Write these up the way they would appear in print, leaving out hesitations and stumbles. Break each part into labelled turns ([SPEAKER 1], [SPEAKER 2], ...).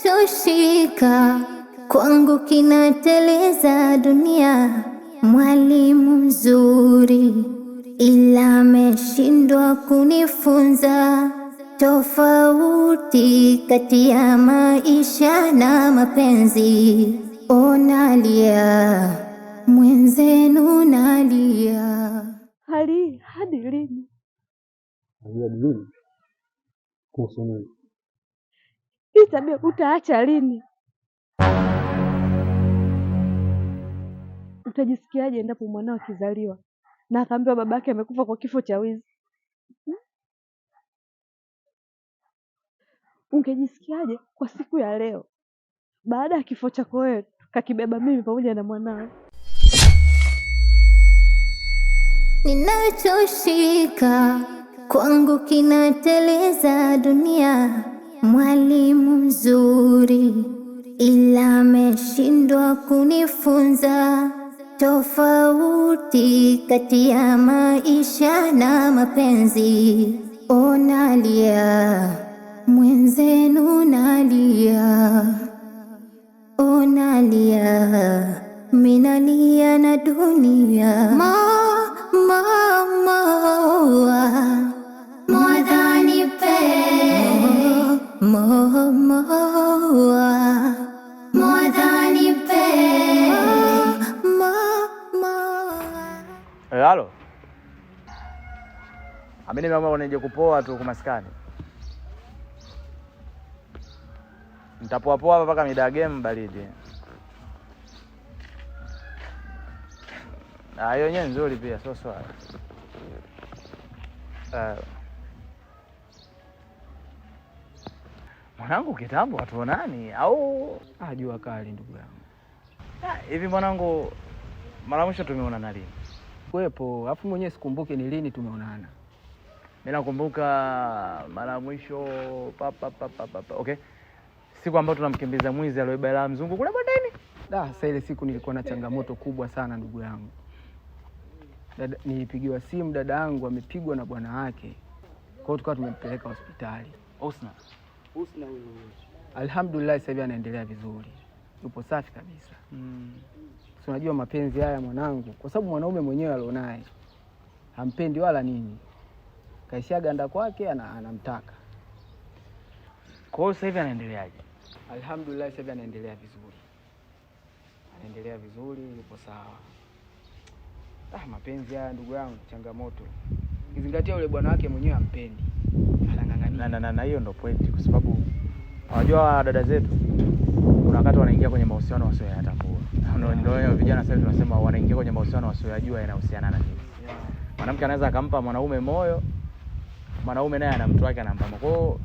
[SPEAKER 1] Ninachoshika kwangu kinateleza dunia. Mwalimu mzuri ila ameshindwa kunifunza tofauti kati ya maisha na mapenzi. Nalia mwenzenu, nalia.
[SPEAKER 2] Hadi lini?
[SPEAKER 3] Kuhusu nini?
[SPEAKER 2] Hii tabia utaacha lini? Utajisikiaje endapo mwanao akizaliwa na akaambiwa babake amekufa kwa kifo cha wizi? Ungejisikiaje kwa siku ya leo baada ya kifo chako wewe kakibeba mimi pamoja na mwanao?
[SPEAKER 1] Ninachoshika kwangu kinateleza dunia. Mwalimu mzuri ila ameshindwa kunifunza tofauti kati ya maisha na mapenzi. Nalia mwenzenu, nalia. Nalia minalia na dunia. Mwadhani pe mwadhani pe.
[SPEAKER 4] Halo. Amini mama nije kupoa tu kumaskani. Nitapoa poa hapa mpaka mida game baridi. Hiyo yenyewe nzuri pia, sio swali. Mwanangu kitambo hatuonani au
[SPEAKER 3] jua kali ndugu yangu.
[SPEAKER 4] Hivi mwanangu mara mwisho tumeonana lini?
[SPEAKER 3] Kuepo, afu mwenyewe sikumbuki ni lini tumeonana.
[SPEAKER 4] Mimi nakumbuka mara mwisho okay. Siku ambayo tunamkimbiza mwizi aliyebeba hela mzungu kule bondeni.
[SPEAKER 3] Sasa ile siku nilikuwa na changamoto kubwa sana ndugu yangu. Nilipigiwa simu dada yangu amepigwa na bwana wake. Kwa hiyo tukawa tumempeleka hospitali.
[SPEAKER 4] Husna
[SPEAKER 3] huyo. Alhamdulillah sasa hivi anaendelea vizuri. Yupo safi kabisa. Si unajua mapenzi haya mwanangu, kwa sababu mwanaume mwenyewe alionaye hampendi wala nini. Kaishia ganda kwake anamtaka.
[SPEAKER 4] Kwa hiyo sasa hivi anaendeleaje?
[SPEAKER 3] Alhamdulillah sasa hivi anaendelea vizuri. Yupo sawa. Mapenzi haya ndugu yangu changamoto. Kizingatia yule bwana wake mwenyewe hampendi. Anang'ang'ania.
[SPEAKER 4] Na hiyo ndio point, kwa sababu unajua dada zetu kuna wakati wanaingia kwenye mahusiano wasioyatambua. Ndio vijana sasa tunasema wanaingia kwenye mahusiano wasioyajua yanahusiana na nini. Mwanamke anaweza akampa mwanaume moyo, mwanaume naye ana mtu wake anampa. Kwa hiyo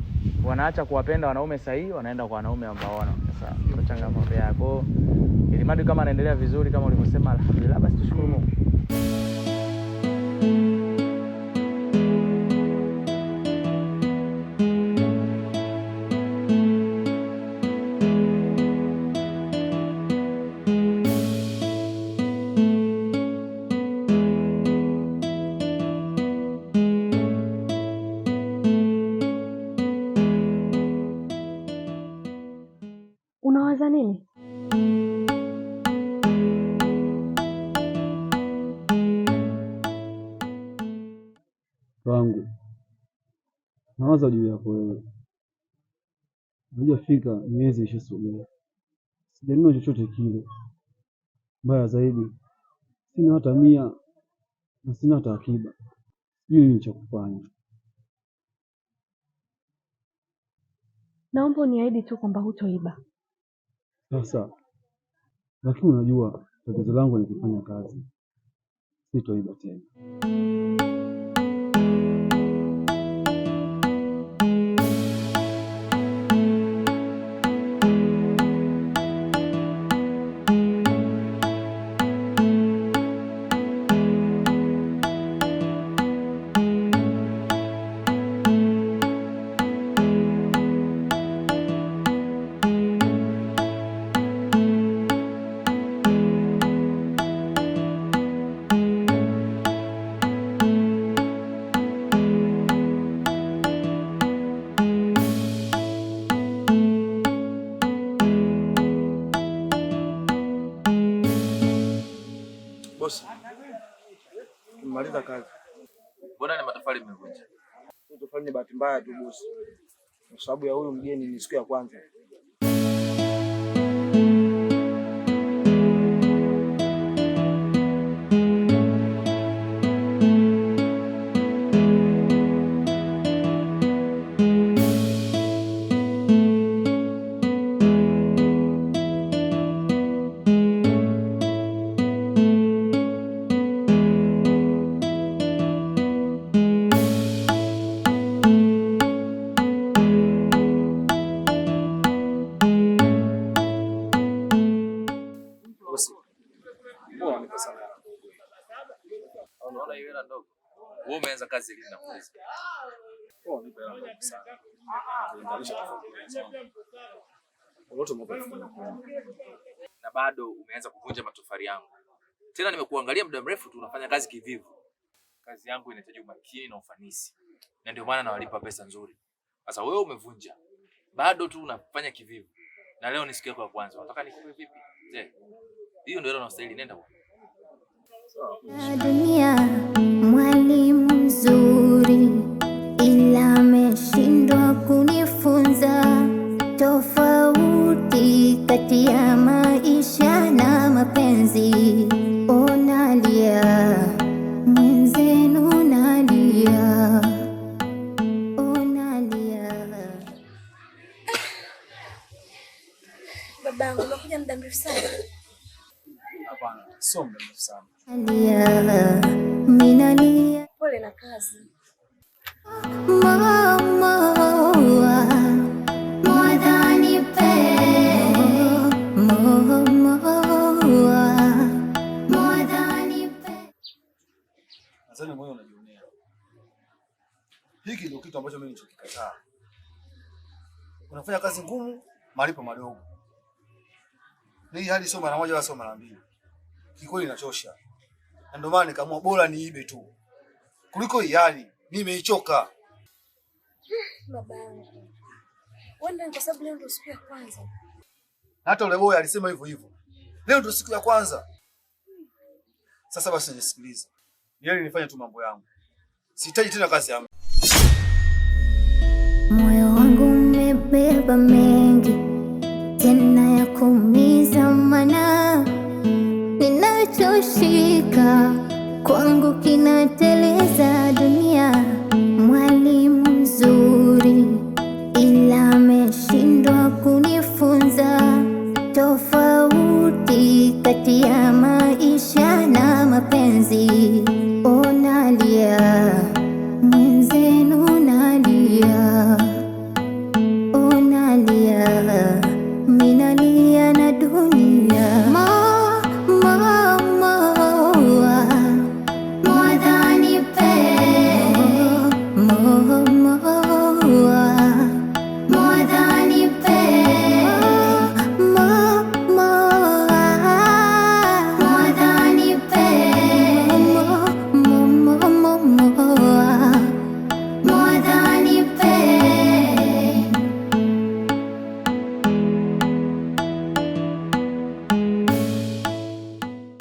[SPEAKER 4] wanaacha kuwapenda wanaume sahihi, wanaenda kwa wanaume ambao wana. Sasa ndio changamoto yako. Ili mradi kama anaendelea vizuri kama ulivyosema, alhamdulillah, basi tushukuru Mungu.
[SPEAKER 2] Unawaza nini?
[SPEAKER 5] Wangu nawaza juu yako wewe. Hujafika miezi ishasogea, sijanunua chochote kile. Mbaya zaidi, sina hata 100 na sina hata akiba. Sijui nini cha kufanya.
[SPEAKER 2] Naomba uniahidi tu kwamba hutoiba.
[SPEAKER 5] Sasa lakini unajua tatizo langu ni kufanya kazi, sitoiba tena. Tumemaliza kazi.
[SPEAKER 4] Mbona ni matofali mmevunja?
[SPEAKER 5] Tofali ni bahati mbaya tu bosi. Kwa sababu ya huyu mgeni ni siku ya kwanza.
[SPEAKER 4] Unaona hiyo hela ndogo? Wewe umeanza kazi lini na kuuliza?
[SPEAKER 5] Nipe hela ndogo sana. Kulinganisha tofauti.
[SPEAKER 4] Na bado umeanza kuvunja matofali yangu. Tena nimekuangalia muda mrefu tu unafanya kazi kivivu. Kazi yangu inahitaji umakini na ufanisi. Na ndio maana nawalipa pesa nzuri. Sasa wewe umevunja. Bado tu unafanya kivivu. Na leo ni siku yako ya kwanza. Unataka nikupe vipi? Je, hiyo ndio unastahili, nenda huko.
[SPEAKER 1] Dunia mwalimu mzuri, ila ameshindwa kunifunza tofauti kati ya maisha na mapenzi. Nalia mwenzenu, nalia, nalia.
[SPEAKER 2] Babangu, umekuja muda mrefu sana.
[SPEAKER 5] Hapana, sio muda mrefu sana.
[SPEAKER 2] Pole na kazi.
[SPEAKER 5] Nadhani moyo unajionea. Hiki ndio kitu ambacho mimi nilichokikataa. Unafanya kazi ngumu, malipo madogo. Hii hadi sio mara moja wala sio mara mbili. Kikweli inachosha. Na ndio maana nikaamua bora niibe tu kuliko hii hali. Mimi nimeichoka.
[SPEAKER 2] Babangu, wanda kwa sababu leo ndio siku ya kwanza.
[SPEAKER 5] Hata ule boy alisema hivyo hivyo. Leo ndio siku ya kwanza. Sasa basi nisikilize. Yeye nifanye tu mambo yangu. Sihitaji tena kazi yangu.
[SPEAKER 1] Moyo wangu umebeba mengi tena ya kuumiza, mana ninachoshika kwangu kinateleza. Dunia mwalimu mzuri, ila ameshindwa kunifunza tofauti kati ya maisha na mapenzi. Nalia mwenzenu, nalia, nalia, minalia na dunia. Mwadhani pe mwadhani pe mwadhani pe mwadhani pe.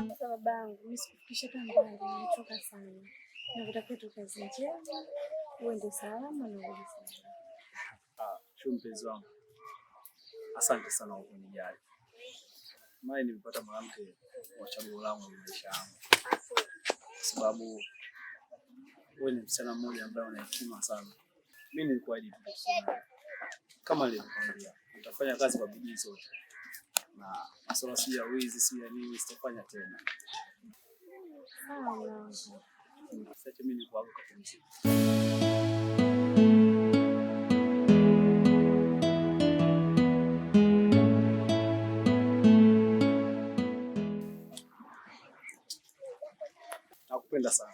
[SPEAKER 2] Sasa babangu, mimi sikufikisha tu mbali, nimechoka sana. Nakutakia tu kazi njema. Uende salama na urudi salama.
[SPEAKER 5] Shu mpenzi wangu. Asante sana kwa kunijali. Mimi nimepata mwanamke wa chaguo langu la maisha yangu. Sababu wewe ni msichana mmoja ambaye una hekima sana. Mimi nilikuahidi tu kama nilivyokuambia, nitafanya kazi kwa bidii zote. Na masuala si ya wizi, si ya nini, sitafanya tena. Sasa mimi niko hapo kabisa. Nakupenda sana.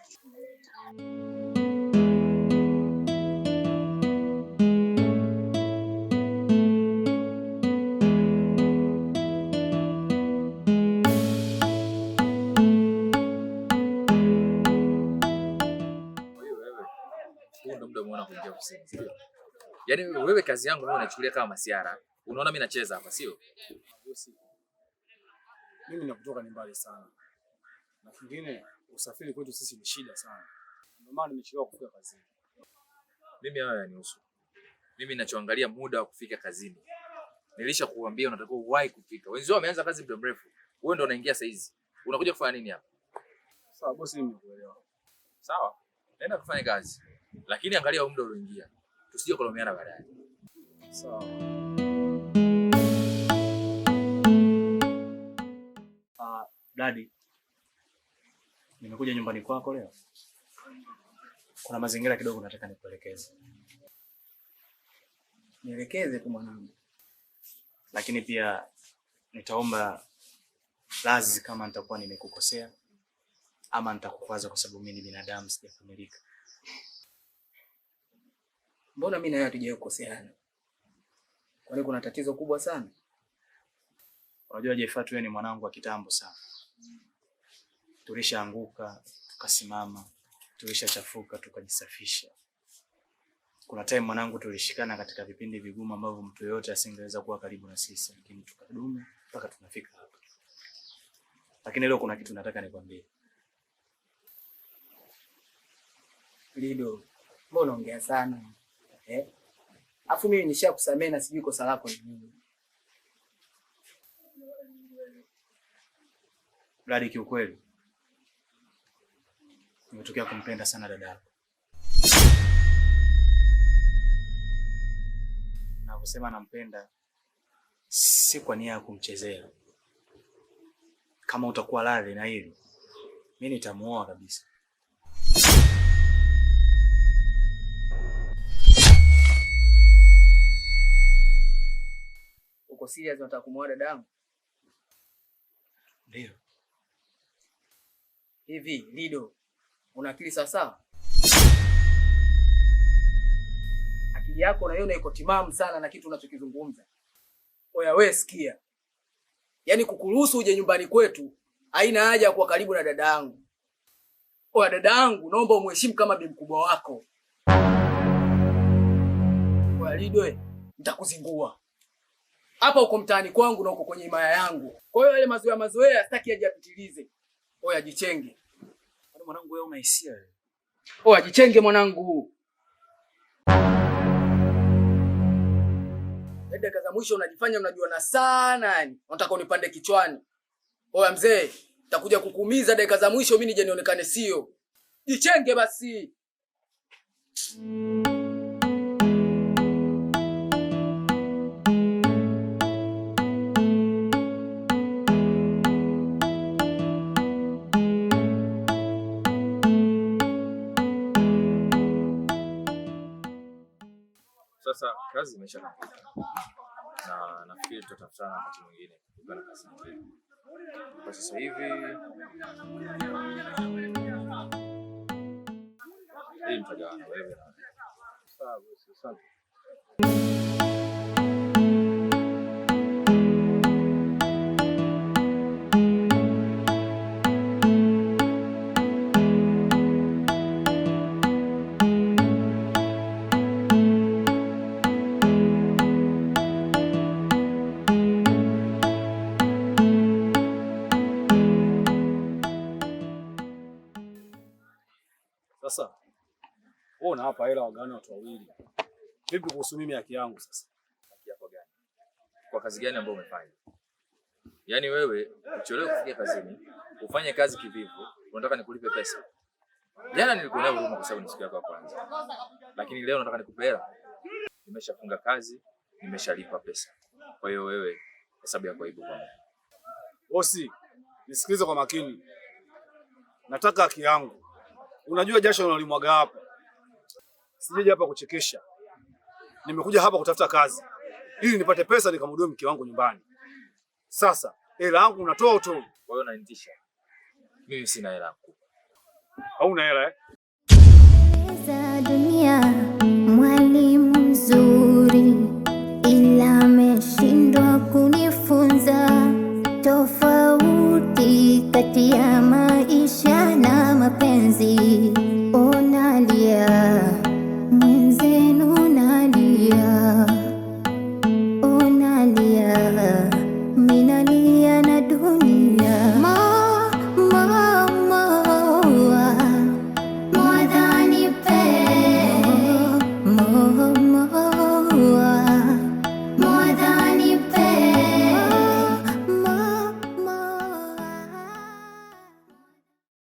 [SPEAKER 4] Yaani wewe kazi yangu wewe unachukulia kama masiara. Unaona mimi nacheza hapa, sio?
[SPEAKER 5] Mimi nakutoka ni mbali sana. Na kingine usafiri kwetu sisi ni shida sana. Ndio maana nimechelewa kufika kazini.
[SPEAKER 6] Mimi hayo yanihusu. Mimi ninachoangalia muda wa kufika kazini. Nilisha kuambia unatakiwa uwahi kufika. Wenzao wameanza kazi muda mrefu. Wewe ndio unaingia saa hizi. Unakuja kufanya nini hapa?
[SPEAKER 5] Sawa bosi, mimi nimekuelewa.
[SPEAKER 6] Sawa. Nenda kufanya kazi. Lakini angalia muda ulioingia. Tusije kolomeana baadaye.
[SPEAKER 5] Sawa.
[SPEAKER 4] Daddy. Nimekuja nyumbani kwako leo. Kuna mazingira kidogo nataka nikuelekeze.
[SPEAKER 3] Nielekeze tu mwanangu.
[SPEAKER 4] Lakini pia nitaomba radhi kama nitakuwa nimekukosea ama nitakukwaza kwa sababu mimi ni binadamu sijakamilika.
[SPEAKER 3] Mbona mimi na wewe hatujawahi kukoseana? Kwani kuna tatizo kubwa sana?
[SPEAKER 4] Unajua Jefat, wewe ni mwanangu wa kitambo sana. Tulishaanguka, tukasimama, tulishachafuka, tukajisafisha. Kuna time mwanangu tulishikana katika vipindi vigumu ambavyo mtu yote asingeweza kuwa karibu na sisi, lakini tukadumu mpaka tunafika hapa. Lakini leo kuna kitu nataka nikwambie.
[SPEAKER 3] Lido, mbona unaongea sana? Afu mimi nishakusamea na sijui kosa lako ni nini.
[SPEAKER 4] Bradi, kiukweli nimetokea kumpenda sana dada yako. Na kusema nampenda si kwa nia ya kumchezea. Kama utakuwa radhi na hili, mimi nitamuoa kabisa.
[SPEAKER 3] Uko serious unataka kumuoa dada yangu?
[SPEAKER 4] Ndio.
[SPEAKER 3] Hivi, Lido, una akili sawa? Akili yako unaiona iko timamu sana na kitu unachokizungumza. Oya wewe sikia. Yaani kukuruhusu uje nyumbani kwetu haina haja ya kuwa karibu na dada yangu. Oya dada yangu, naomba umheshimu kama bibi mkubwa wako. Oya Lido, nitakuzingua. Hapa uko mtaani kwangu na uko kwenye himaya yangu. Kwa hiyo yale mazoea sitaki aje apitilize. Oya jichenge.
[SPEAKER 4] Bado mwanangu wewe una hisia wewe.
[SPEAKER 3] Oya jichenge mwanangu. Dakika za mwisho unajifanya unajuana sana yani. Unataka unipande kichwani. Oya mzee, nitakuja kukuumiza dakika za mwisho mimi nije nionekane sio. Jichenge basi.
[SPEAKER 6] Sasa kazi imeshakamilika. Na nafikiri tutatafutana wakati mwingine kutokana na kazi nyingine. Kwa sasa hivi hii mtagawana wewe.
[SPEAKER 5] Sawa bosi, asante. Sasa wewe unawapa hela wagani watu wawili. Vipi kuhusu mimi haki yangu sasa?
[SPEAKER 6] Haki yako gani? Kwa kazi gani ambayo umefanya? Yaani wewe uchelewe kufika kazini, ufanye kazi kivivu, unataka nikulipe pesa. Jana nilikuonea huruma kwa sababu ni siku yako ya kwanza. Lakini leo nataka nikupe hela. Nimeshafunga kazi, nimeshalipa pesa. Kwa hiyo wewe hesabu yako ipo kwangu.
[SPEAKER 5] Bosi, nisikilize kwa makini. Nataka haki yangu. Unajua jasho unalimwaga hapa. Sijaje hapa kuchekesha. Nimekuja hapa kutafuta kazi ili nipate pesa nikamhudumie mke wangu nyumbani. Sasa hela yangu unatoa tu.
[SPEAKER 6] Kwa hiyo unanitisha. Mimi sina hela kukupa.
[SPEAKER 5] Hauna hela eh?
[SPEAKER 1] Za dunia mwalimu mzuri ila ameshindwa kunifunza tofauti kati ya maisha na mapenzi.